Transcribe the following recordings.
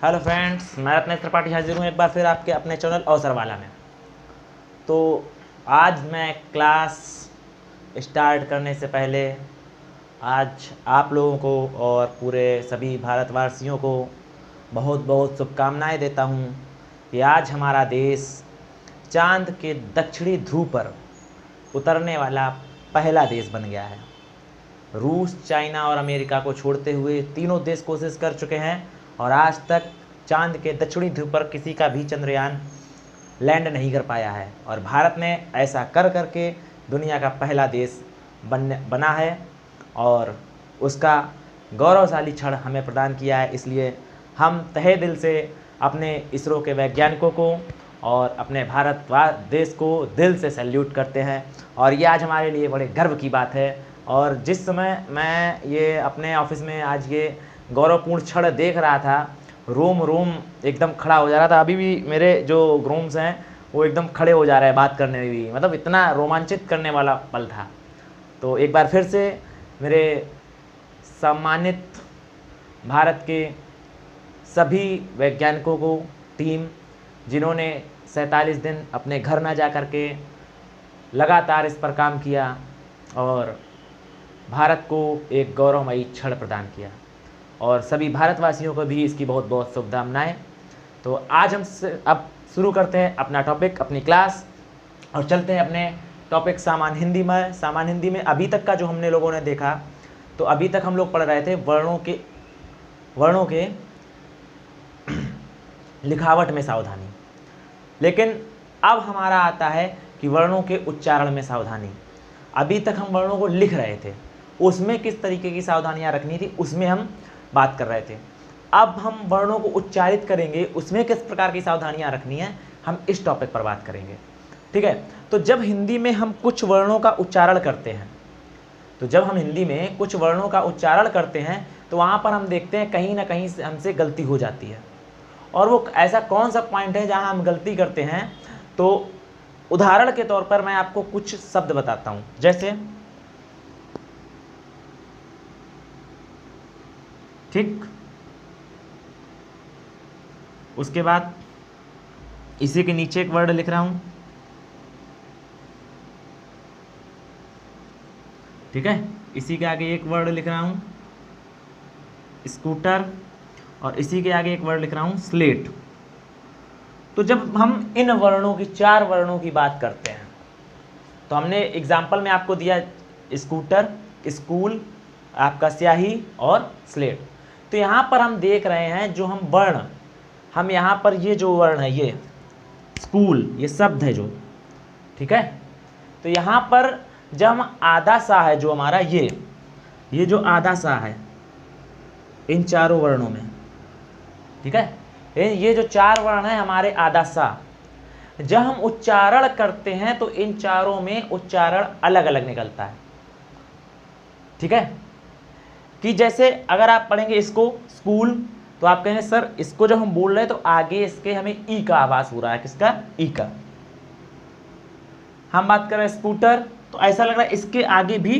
Hello friends, मैं रत्नेश त्रिपाठी हाजिर हूँ एक बार फिर आपके अपने चैनल अवसर वाला में। तो आज मैं क्लास स्टार्ट करने से पहले आज आप लोगों को और पूरे सभी भारतवासियों को बहुत बहुत शुभकामनाएं देता हूँ कि आज हमारा देश चांद के दक्षिणी ध्रुव पर उतरने वाला पहला देश बन गया है। रूस, चाइना और अमेरिका को छोड़ते हुए तीनों देश कोशिश कर चुके हैं और आज तक चांद के दक्षिणी ध्रुव पर किसी का भी चंद्रयान लैंड नहीं कर पाया है और भारत ने ऐसा कर करके दुनिया का पहला देश बना है और उसका गौरवशाली क्षण हमें प्रदान किया है। इसलिए हम तहे दिल से अपने इसरो के वैज्ञानिकों को और अपने भारत देश को दिल से सैल्यूट करते हैं और ये आज हमारे लिए बड़े गर्व की बात है। और जिस समय मैं ये अपने ऑफिस में आज ये गौरवपूर्ण क्षण देख रहा था, रोम रोम एकदम खड़ा हो जा रहा था। अभी भी मेरे जो ग्रूम्स हैं वो एकदम खड़े हो जा रहे हैं बात करने में भी, मतलब इतना रोमांचित करने वाला पल था। तो एक बार फिर से मेरे सम्मानित भारत के सभी वैज्ञानिकों को, टीम जिन्होंने 47 दिन अपने घर ना जा कर के लगातार इस पर काम किया और भारत को एक गौरवमयी क्षण प्रदान किया, और सभी भारतवासियों को भी इसकी बहुत बहुत शुभकामनाएं। तो आज हम अब शुरू करते हैं अपना टॉपिक, अपनी क्लास, और चलते हैं अपने टॉपिक सामान्य हिंदी में। सामान्य हिंदी में अभी तक का जो हमने लोगों ने देखा, तो अभी तक हम लोग पढ़ रहे थे वर्णों के लिखावट में सावधानी, लेकिन अब हमारा आता है कि वर्णों के उच्चारण में सावधानी। अभी तक हम वर्णों को लिख रहे थे, उसमें किस तरीके की सावधानियां रखनी थी उसमें हम बात कर रहे थे। अब हम वर्णों को उच्चारित करेंगे, उसमें किस प्रकार की सावधानियां रखनी है हम इस टॉपिक पर बात करेंगे, ठीक है। तो जब हिंदी में हम कुछ वर्णों का उच्चारण करते हैं, तो वहाँ पर हम देखते हैं कहीं ना कहीं हमसे गलती हो जाती है। और वो ऐसा कौन सा पॉइंट है जहाँ हम गलती करते हैं, तो उदाहरण के तौर पर मैं आपको कुछ शब्द बताता हूँ। जैसे ठीक, उसके बाद इसी के नीचे एक वर्ड लिख रहा हूं, ठीक है। इसी के आगे एक वर्ड लिख रहा हूं स्कूटर, और इसी के आगे एक वर्ड लिख रहा हूं स्लेट। तो जब हम इन वर्णों की, 4 वर्णों की बात करते हैं, तो हमने एग्जाम्पल में आपको दिया स्कूटर, स्कूल, आपका स्याही और स्लेट। तो यहाँ पर हम देख रहे हैं जो हम वर्ण, हम यहाँ पर ये जो वर्ण है, ये स्कूल, ये शब्द है जो, ठीक है। तो यहाँ पर जब हम आधा सा है जो हमारा ये जो आधा सा है इन चारों वर्णों में, ठीक है, ये जो 4 वर्ण है हमारे आधा सा, जब हम उच्चारण करते हैं तो इन चारों में उच्चारण अलग अलग निकलता है, ठीक है। कि जैसे अगर आप पढ़ेंगे इसको स्कूल, तो आप कहेंगे सर इसको जब हम बोल रहे हैं तो आगे इसके हमें ई का आवाज हो रहा है, किसका, ई का। हम बात कर रहे हैं स्कूटर, तो ऐसा लग रहा है इसके आगे भी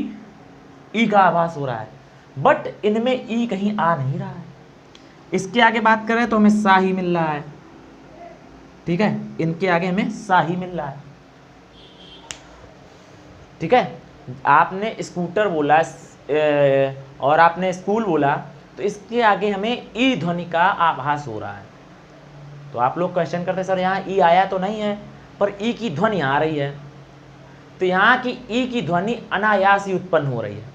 ई का आवाज हो रहा है, बट इनमें ई कहीं आ नहीं रहा है। इसके आगे बात करें तो हमें सा ही मिल रहा है, ठीक है, इनके आगे हमें सा ही मिल रहा है, ठीक है। आपने स्कूटर बोला और आपने स्कूल बोला, तो इसके आगे हमें ई ध्वनि का आभास हो रहा है। तो आप लोग क्वेश्चन करते सर यहाँ ई आया तो नहीं है, पर ई की ध्वनि आ रही है। तो यहाँ की ई की ध्वनि अनायास ही उत्पन्न हो रही है,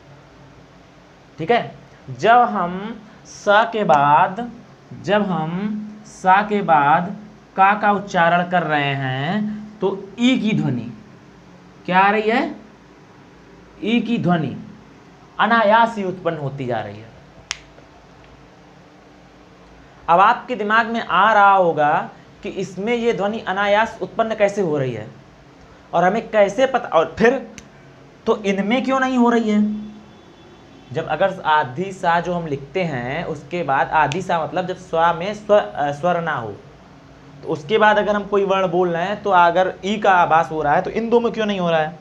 ठीक है। जब हम सा के बाद का उच्चारण कर रहे हैं तो ई की ध्वनि क्या आ रही है, ई की ध्वनि अनायास ही उत्पन्न होती जा रही है। अब आपके दिमाग में आ रहा होगा कि इसमें ये ध्वनि अनायास उत्पन्न कैसे हो रही है और हमें कैसे पता, और फिर तो इनमें क्यों नहीं हो रही है। जब अगर आधी सा जो हम लिखते हैं उसके बाद आधी सा मतलब जब स्वा में स्वर ना हो, तो उसके बाद अगर हम कोई वर्ण बोल रहे हैं तो अगर ई का आभास हो रहा है तो इन दो में क्यों नहीं हो रहा है।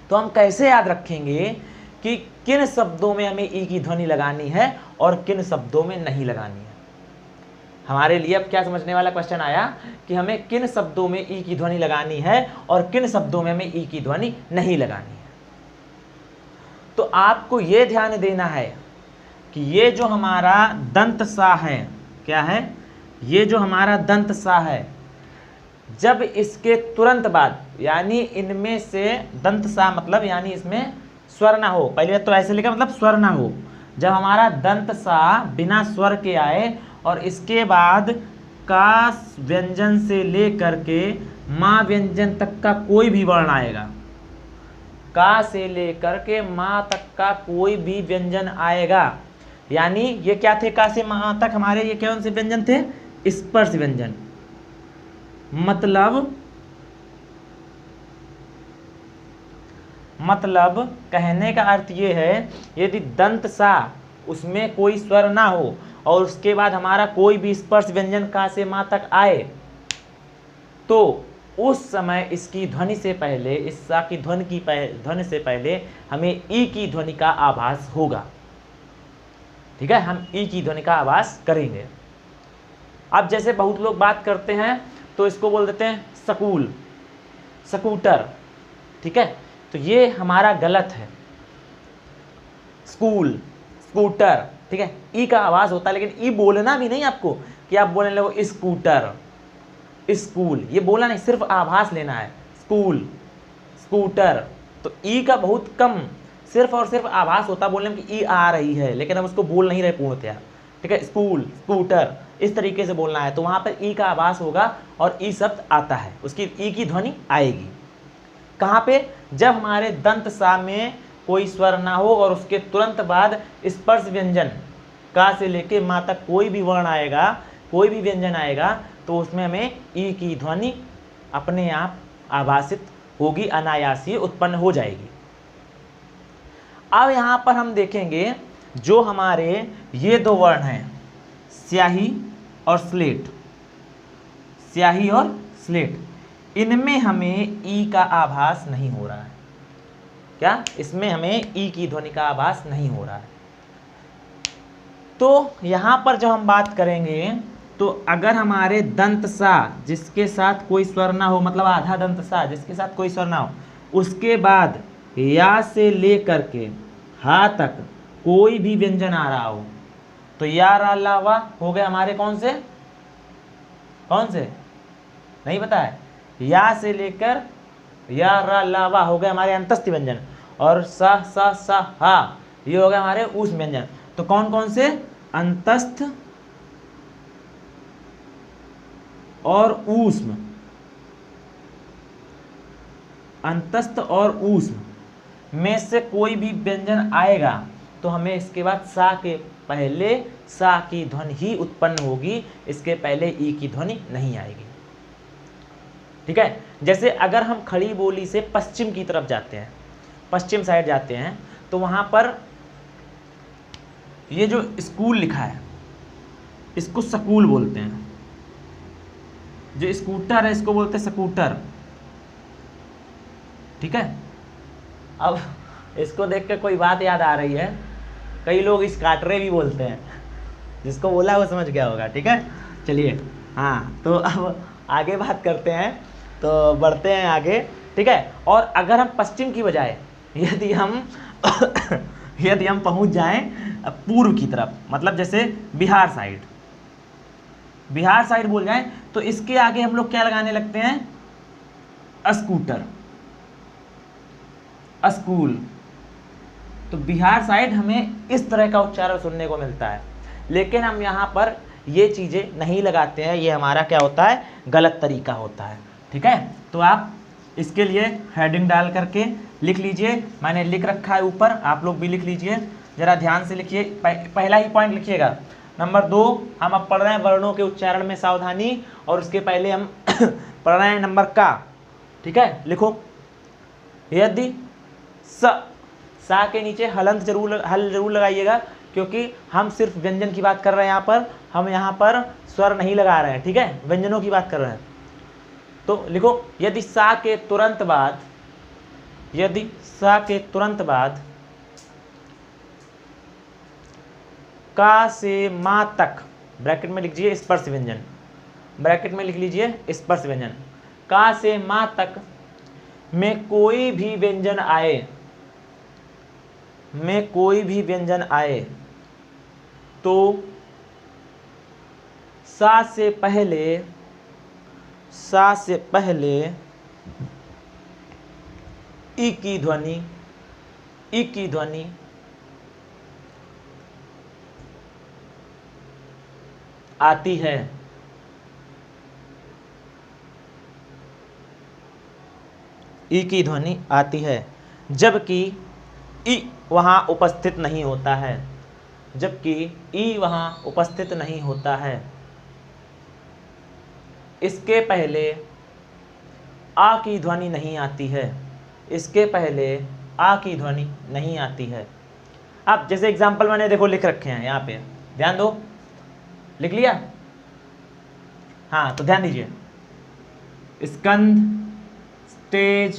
तो हम कैसे याद रखेंगे कि किन शब्दों में हमें ई की ध्वनि लगानी है और किन शब्दों में नहीं लगानी है। हमारे लिए अब क्या समझने वाला क्वेश्चन आया कि हमें किन शब्दों में ई की ध्वनि लगानी है और किन शब्दों में हमें ई की ध्वनि नहीं लगानी है। तो आपको ये ध्यान देना है कि ये जो हमारा दंत सा है, क्या है, ये जो हमारा दंत सा है, जब इसके तुरंत बाद, यानी इनमें से दंत सा मतलब यानी इसमें स्वर ना हो, पहले तो ऐसे लिखा मतलब स्वर ना हो, जब हमारा दंत सा बिना स्वर के आए और इसके बाद का व्यंजन से लेकर के माँ व्यंजन तक का कोई भी वर्ण आएगा, का से लेकर के माँ तक का कोई भी व्यंजन आएगा, यानी ये क्या थे, का से माँ तक हमारे ये कौन से व्यंजन थे, स्पर्श व्यंजन। मतलब कहने का अर्थ ये है, यदि दंत सा उसमें कोई स्वर ना हो और उसके बाद हमारा कोई भी स्पर्श व्यंजन का से माँ तक आए, तो उस समय इसकी ध्वनि से पहले, इस सा की ध्वनि से पहले हमें ई की ध्वनि का आभास होगा। ठीक है, हम ई की ध्वनि का आभास करेंगे। अब जैसे बहुत लोग बात करते हैं तो इसको बोल देते हैं स्कूल, स्कूटर। ठीक है, तो ये हमारा गलत है, स्कूल, स्कूटर। ठीक है, ई का आवाज होता है, लेकिन ई बोलना भी नहीं आपको कि आप बोलने लगो स्कूटर, स्कूल, ये बोलना नहीं, सिर्फ आभास लेना है, स्कूल, स्कूटर। तो ई का बहुत कम, सिर्फ और सिर्फ आभास होता बोलने में कि ई आ रही है, लेकिन हम उसको बोल नहीं रहे पूर्णतया। ठीक है, स्कूल, स्कूटर, इस तरीके से बोलना है, तो वहां पर ई का आभास होगा और ई शब्द आता है, उसकी ई की ध्वनि आएगी। कहाँ पे, जब हमारे दंत सा में कोई स्वर ना हो और उसके तुरंत बाद स्पर्श व्यंजन का से लेके माँ तक कोई भी वर्ण आएगा, कोई भी व्यंजन आएगा, तो उसमें हमें ई की ध्वनि अपने आप आभासित होगी, अनायासी उत्पन्न हो जाएगी। अब यहाँ पर हम देखेंगे जो हमारे ये दो वर्ण हैं, स्याही और स्लेट, स्याही और स्लेट, इनमें हमें ई का आभास नहीं हो रहा है। क्या, इसमें हमें ई की ध्वनि का आभास नहीं हो रहा है। तो यहाँ पर जब हम बात करेंगे, तो अगर हमारे दंत सा जिसके साथ कोई स्वर ना हो, मतलब आधा दंत सा जिसके साथ कोई स्वर ना हो, उसके बाद या से लेकर के हा तक कोई भी व्यंजन आ रहा हो, तो या रा ला वा हो गए हमारे कौन से, कौन से, नहीं पता है, या से लेकर या रा ला वा हो गए हमारे अंतस्थ व्यंजन, और सा सा सा हा ये हो गए हमारे ऊष्म व्यंजन। तो कौन कौन से, अंतस्थ और ऊष्म, अंतस्थ और ऊष्म में से कोई भी व्यंजन आएगा तो हमें इसके बाद सा के पहले सा की ध्वनि ही उत्पन्न होगी, इसके पहले ई की ध्वनि नहीं आएगी। ठीक है, जैसे अगर हम खड़ी बोली से पश्चिम की तरफ जाते हैं, पश्चिम साइड जाते हैं, तो वहां पर ये जो स्कूल लिखा है इसको स्कूल बोलते हैं, जो स्कूटर है इसको बोलते हैं स्कूटर। ठीक है, अब इसको देख के कोई बात याद आ रही है, कई लोग स्काटरे भी बोलते हैं, जिसको बोला वो समझ गया होगा। ठीक है, चलिए, हाँ, तो अब आगे बात करते हैं, तो बढ़ते हैं आगे। ठीक है, और अगर हम पश्चिम की बजाय यदि हम पहुंच जाएं पूर्व की तरफ, मतलब जैसे बिहार साइड, बिहार साइड बोल जाएं, तो इसके आगे हम लोग क्या लगाने लगते हैं, स्कूटर, स्कूल। तो बिहार साइड हमें इस तरह का उच्चारण सुनने को मिलता है, लेकिन हम यहाँ पर ये चीज़ें नहीं लगाते हैं, ये हमारा क्या होता है, गलत तरीका होता है। ठीक है, तो आप इसके लिए हेडिंग डाल करके लिख लीजिए, मैंने लिख रखा है ऊपर, आप लोग भी लिख लीजिए, ज़रा ध्यान से लिखिए। पहला ही पॉइंट लिखिएगा। नंबर 2, हम अब पढ़ रहे हैं वर्णों के उच्चारण में सावधानी, और उसके पहले हम पढ़ रहे हैं नंबर का। ठीक है, लिखो, यदि सा के नीचे हल जरूर लगाइएगा, क्योंकि हम सिर्फ व्यंजन की बात कर रहे हैं, यहाँ पर हम यहाँ पर स्वर नहीं लगा रहे हैं। ठीक है, व्यंजनों की बात कर रहे हैं। तो लिखो, यदि सा के तुरंत बाद, यदि सा के तुरंत बाद का से माँ तक ब्रैकेट में लिख लीजिए स्पर्श व्यंजन, ब्रैकेट में लिख लीजिए स्पर्श व्यंजन। का से मां तक में कोई भी व्यंजन आए, में कोई भी व्यंजन आए तो सा से पहले ई की ध्वनि आती है। ई की ध्वनि आती है, जबकि ई वहाँ उपस्थित नहीं होता है, जबकि ई वहाँ उपस्थित नहीं होता है। इसके पहले आ की ध्वनि नहीं आती है, इसके पहले आ की ध्वनि नहीं आती है। अब जैसे एग्जाम्पल मैंने देखो लिख रखे हैं यहाँ पे, ध्यान दो, लिख लिया? हाँ तो ध्यान दीजिए, स्कंद, स्टेज,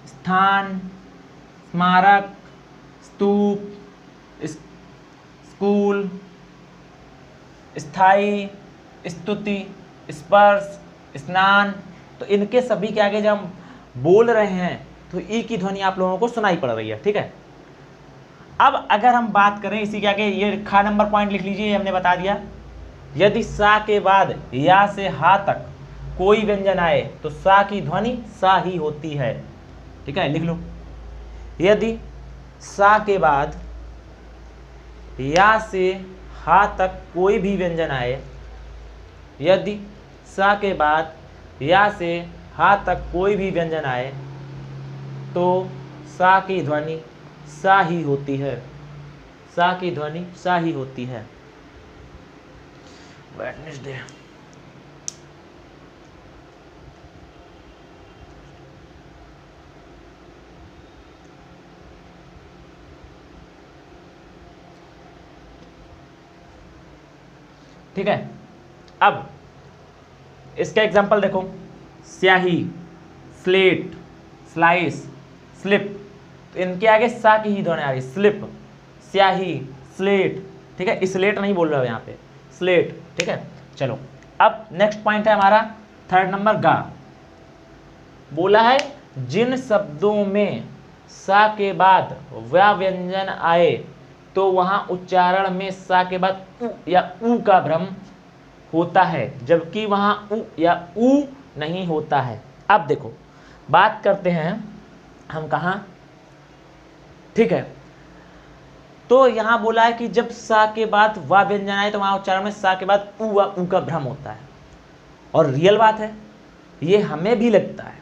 स्थान, स्मारक, स्तूप, स्कूल, स्थायी, स्तुति, स्पर्श, स्नान। तो इनके सभी के आगे जब हम बोल रहे हैं तो ई की ध्वनि आप लोगों को सुनाई पड़ रही है, ठीक है। अब अगर हम बात करें इसी के आगे, ये खा नंबर पॉइंट लिख लीजिए, हमने बता दिया, यदि सा के बाद या से हा तक कोई व्यंजन आए तो सा की ध्वनि सा ही होती है, ठीक है, लिख लो। यदि सा के बाद या से हा तक कोई भी व्यंजन आए, यदि सा के बाद या से हा तक कोई भी व्यंजन आए तो सा की ध्वनि सा ही होती है, सा की ध्वनि सा ही होती है। वेडनेसडे, ठीक है। अब इसका एग्जांपल देखो, स्याही, स्लेट, स्लाइस, स्लिप, तो इनके आगे सा की ही ध्वनि आ रही, स्लिप, स्याही, स्लेट, ठीक है, स्लेट नहीं बोल रहे हो यहाँ पे, स्लेट, ठीक है। चलो अब नेक्स्ट पॉइंट है हमारा थर्ड नंबर, गा। बोला है जिन शब्दों में सा के बाद व्या व्यंजन आए तो वहां उच्चारण में सा के बाद उ या ऊ का भ्रम होता है, जबकि वहां उ या ऊ नहीं होता है। अब देखो बात करते हैं हम कहाँ, ठीक है। तो यहाँ बोला है कि जब सा के बाद वा व्यंजन आए तो वहां उच्चारण में सा के बाद ऊ व ऊ का भ्रम होता है, और रियल बात है, ये हमें भी लगता है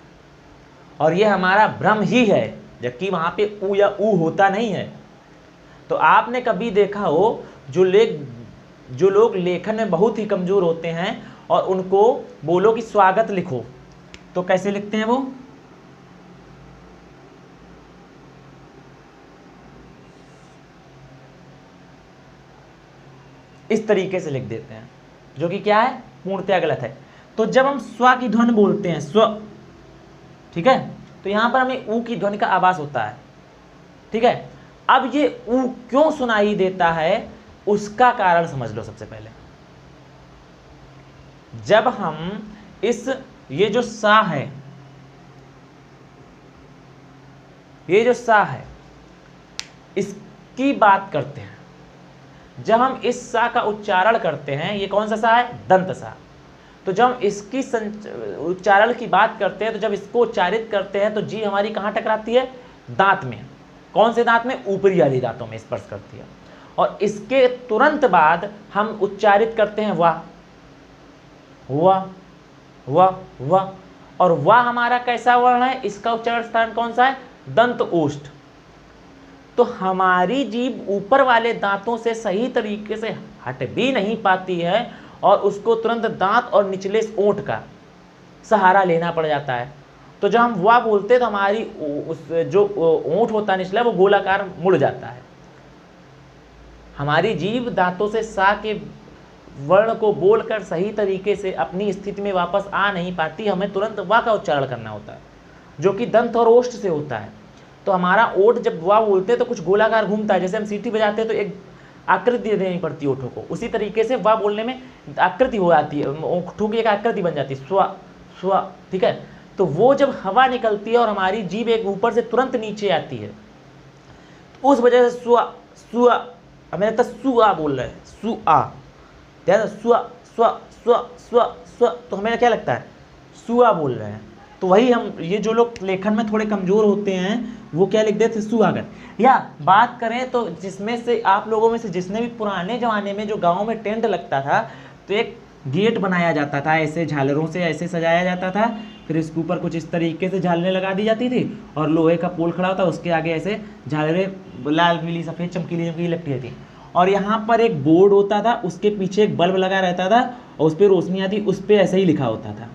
और ये हमारा भ्रम ही है, जबकि वहां पे ऊ या ऊ होता नहीं है। तो आपने कभी देखा हो जो लोग लेखन में बहुत ही कमजोर होते हैं और उनको बोलो कि स्वागत लिखो, तो कैसे लिखते हैं वो, इस तरीके से लिख देते हैं, जो कि क्या है, पूर्णतया गलत है। तो जब हम स्व की ध्वनि बोलते हैं, स्व, ठीक है, तो यहां पर हमें ऊ की ध्वनि का आभास होता है, ठीक है। अब ये ऊ क्यों सुनाई देता है, उसका कारण समझ लो। सबसे पहले जब हम ये जो सा है, ये जो सा है, इसकी बात करते हैं, जब हम इस सा का उच्चारण करते हैं, ये कौन सा सा है, दंत सा। तो जब हम इसकी उच्चारण की बात करते हैं, तो जब इसको उच्चारित करते हैं तो जी हमारी कहाँ टकराती है, दांत में। कौन से दांत में, ऊपरी वाली दांतों में स्पर्श करती है। और इसके तुरंत बाद हम उच्चारित करते हैं वाह, वाह, वाह, वाह, और वाह हमारा कैसा वर्ण है, इसका उच्चारण स्थान कौन सा है, दंत ओष्ठ। तो हमारी जीभ ऊपर वाले दांतों से सही तरीके से हट भी नहीं पाती है और उसको तुरंत दांत और निचले ओंठ का सहारा लेना पड़ जाता है। तो जब हम वाह बोलते हैं तो हमारी जो ओंठ होता है निचला, वो गोलाकार मुड़ जाता है। हमारी जीभ दांतों से सा के वर्ण को बोलकर सही तरीके से अपनी स्थिति में वापस आ नहीं पाती, हमें तुरंत वाह का उच्चारण करना होता है, जो कि दंत और ओष्ठ से होता है। तो हमारा ओठ जब वाह बोलते हैं तो कुछ गोलाकार घूमता है, जैसे हम सीटी बजाते हैं तो एक आकृति देनी पड़ती है ओठों को। उसी तरीके से वाह बोलने में आकृति हो जाती है, ओठों की एक आकृति बन जाती है, स्व स्व, ठीक है। तो वो जब हवा निकलती है और हमारी जीभ एक ऊपर से तुरंत नीचे आती है, तो उस वजह से स्व स्व, अब मैंने तो सुआ बोल रहे हैं, सुआ, ध्यान स्व स्व स्व स्व स्व, तो हमें क्या लगता है सुआ बोल रहे हैं। तो वही हम, ये जो लोग लेखन में थोड़े कमज़ोर होते हैं वो क्या लिख देते सुहागत। या बात करें तो जिसमें से आप लोगों में से जिसने भी पुराने ज़माने में जो गांव में टेंट लगता था, तो एक गेट बनाया जाता था, ऐसे झालरों से ऐसे सजाया जाता था, फिर इसके ऊपर कुछ इस तरीके से झालरें लगा दी जाती थी और लोहे का पोल खड़ा होता, उसके आगे ऐसे झालरें लाल पीली सफ़ेद चमकीली चमकीली लगती थी, और यहाँ पर एक बोर्ड होता था, उसके पीछे एक बल्ब लगा रहता था और उस पर रोशनी आती, उस पर ऐसे ही लिखा होता था।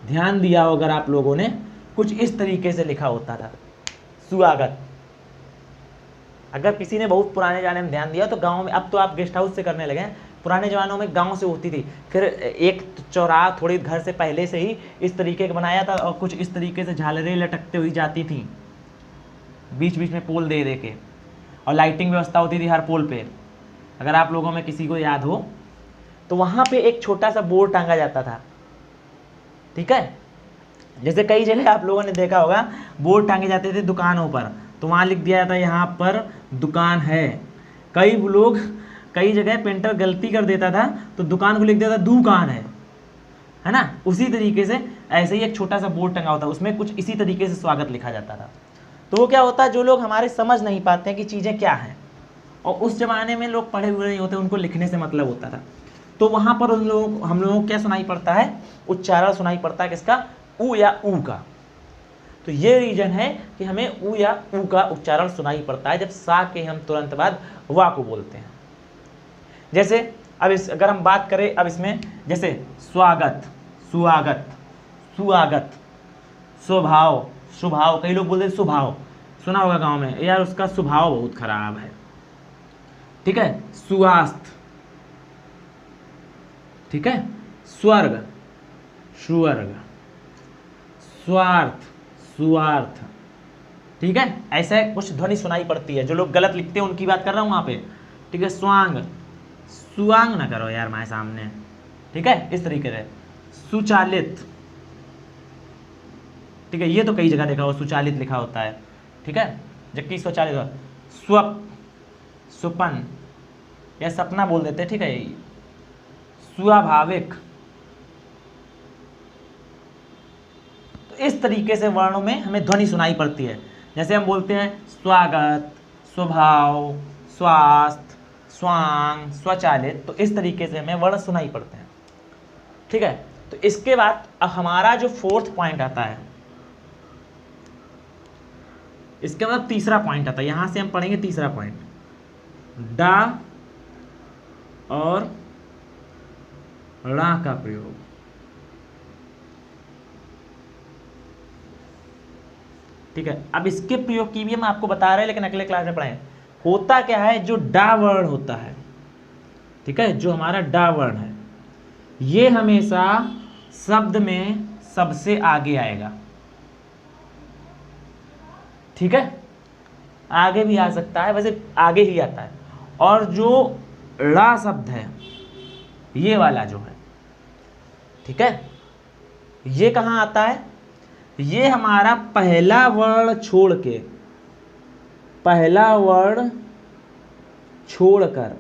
ध्यान दिया हो अगर आप लोगों ने, कुछ इस तरीके से लिखा होता था सुहागत। अगर किसी ने बहुत पुराने जमाने में ध्यान दिया तो गांव में, अब तो आप गेस्ट हाउस से करने लगे हैं, पुराने ज़मानों में गांव से होती थी। फिर एक चौराहा थोड़ी घर से पहले से ही इस तरीके का बनाया था और कुछ इस तरीके से झालरें लटकते हुई जाती थी बीच बीच में पोल दे दे के, और लाइटिंग व्यवस्था होती थी हर पोल पे, अगर आप लोगों में किसी को याद हो तो। वहाँ पे एक छोटा सा बोर्ड टांगा जाता था, ठीक है। जैसे कई जगह आप लोगों ने देखा होगा बोर्ड टांगे जाते थे दुकानों पर, तो वहाँ लिख दिया जाता यहाँ पर दुकान है। कई लोग, कई जगह पेंटर गलती कर देता था तो दुकान को लिख देता दुकान है ना। उसी तरीके से ऐसे ही एक छोटा सा बोर्ड टंगा होता, उसमें कुछ इसी तरीके से स्वागत लिखा जाता था। तो वो क्या होता है, जो लोग हमारे समझ नहीं पाते हैं कि चीज़ें क्या हैं, और उस ज़माने में लोग पढ़े हुए नहीं होते, उनको लिखने से मतलब होता था, तो वहाँ पर उन लोगों, हम लोगों को क्या सुनाई पड़ता है, उच्चारण सुनाई पड़ता है किसका, उ या ऊ का। तो ये रीजन है कि हमें उ या ऊ का उच्चारण सुनाई पड़ता है जब सा के हम तुरंत बाद वा को बोलते हैं। जैसे अब इस, अगर हम बात करें अब इसमें, जैसे स्वागत, सुआगत, सुआगत, स्वभाव, स्वभाव, कई लोग बोलते हैं स्वभाव, सुना होगा गांव में, यार उसका स्वभाव बहुत खराब है, ठीक है। सुआस्थ, ठीक है। स्वर्ग, स्वर्ग, स्वार्थ, सुआर्थ, ठीक है। ऐसे कुछ ध्वनि सुनाई पड़ती है, जो लोग गलत लिखते हैं उनकी बात कर रहा हूँ वहाँ पे, ठीक है। स्वांग, सुआंग ना करो यार हमारे सामने, ठीक है, इस तरीके से। सुचालित, ठीक है, ये तो कई जगह देखा हो सुचालित लिखा होता है, ठीक है, जबकि स्वचालित हो। स्वप, सुपन या सपना बोल देते हैं, ठीक है। स्वाभाविक, तो इस तरीके से वर्णों में हमें ध्वनि सुनाई पड़ती है। जैसे हम बोलते हैं स्वागत, स्वभाव, स्वास्थ्य, स्वांग, स्वचालित, तो इस तरीके से हमें वर्ण सुनाई पड़ते हैं, ठीक है। तो इसके बाद अब हमारा जो फोर्थ पॉइंट आता है, इसके बाद तीसरा पॉइंट आता है, यहां से हम पढ़ेंगे तीसरा पॉइंट, डा और ड़ा का प्रयोग। ठीक है, अब इसके प्रयोग की भी हम आपको बता रहे हैं, लेकिन अगले क्लास में पढ़ाएंगे। होता क्या है, जो डा वर्ण होता है, ठीक है, जो हमारा डा वर्ण है, ये हमेशा शब्द में सबसे आगे आएगा, ठीक है। आगे भी आ सकता है, वैसे आगे ही आता है। और जो ड़ा शब्द है, ये वाला जो है, ठीक है, ये कहाँ आता है, ये हमारा पहला वर्ण छोड़ के, पहला वर्ण छोड़कर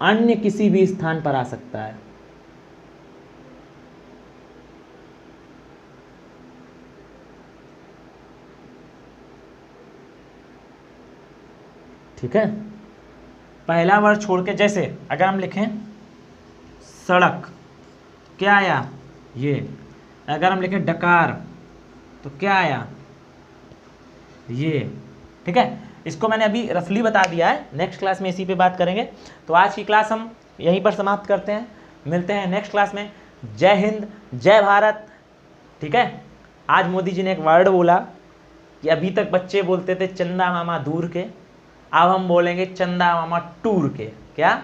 अन्य किसी भी स्थान पर आ सकता है, ठीक है। पहला वर्ण छोड़ के, जैसे अगर हम लिखें सड़क, क्या आया ये। अगर हम लिखें डकार, तो क्या आया ये, ठीक है। इसको मैंने अभी रफली बता दिया है, नेक्स्ट क्लास में इसी पे बात करेंगे। तो आज की क्लास हम यहीं पर समाप्त करते हैं, मिलते हैं नेक्स्ट क्लास में। जय हिंद, जय भारत, ठीक है। आज मोदी जी ने एक वर्ड बोला कि अभी तक बच्चे बोलते थे चंदा मामा दूर के, अब हम बोलेंगे चंदा मामा टूर के। क्या,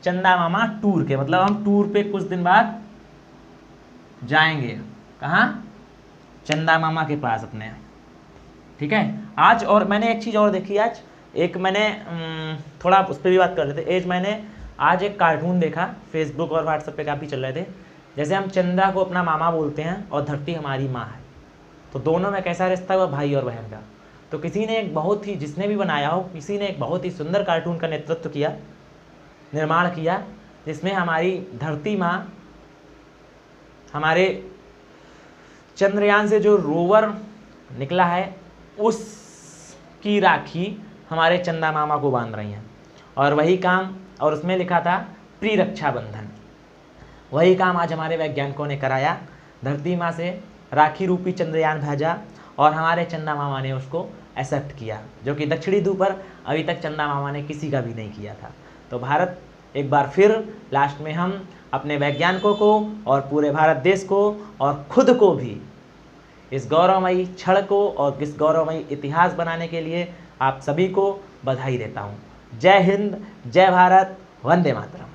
चंदा मामा टूर के, मतलब हम टूर पे कुछ दिन बाद जाएंगे, कहाँ, चंदा मामा के पास अपने, ठीक है। आज और मैंने एक चीज़ और देखी आज, एक मैंने थोड़ा उस पर भी बात कर रहे थे। मैंने आज एक कार्टून देखा, फेसबुक और व्हाट्सएप पे काफ़ी चल रहे थे। जैसे हम चंदा को अपना मामा बोलते हैं और धरती हमारी माँ है, तो दोनों में कैसा रिश्ता हुआ, भाई और बहन का। तो किसी ने एक बहुत ही, जिसने भी बनाया हो, किसी ने एक बहुत ही सुंदर कार्टून का नेतृत्व किया, निर्माण किया, जिसमें हमारी धरती माँ, हमारे चंद्रयान से जो रोवर निकला है उसकी राखी हमारे चंदा मामा को बांध रही हैं। और वही काम, और उसमें लिखा था प्रिय रक्षाबंधन, वही काम आज हमारे वैज्ञानिकों ने कराया। धरती माँ से राखी रूपी चंद्रयान भेजा और हमारे चंदा मामा ने उसको एक्सेप्ट किया, जो कि दक्षिणी ध्रुव पर अभी तक चंदा मामा ने किसी का भी नहीं किया था। तो भारत एक बार फिर लास्ट में हम अपने वैज्ञानिकों को और पूरे भारत देश को और खुद को भी इस गौरवमयी क्षण को और इस गौरवमयी इतिहास बनाने के लिए आप सभी को बधाई देता हूँ। जय हिंद, जय भारत, वंदे मातरम।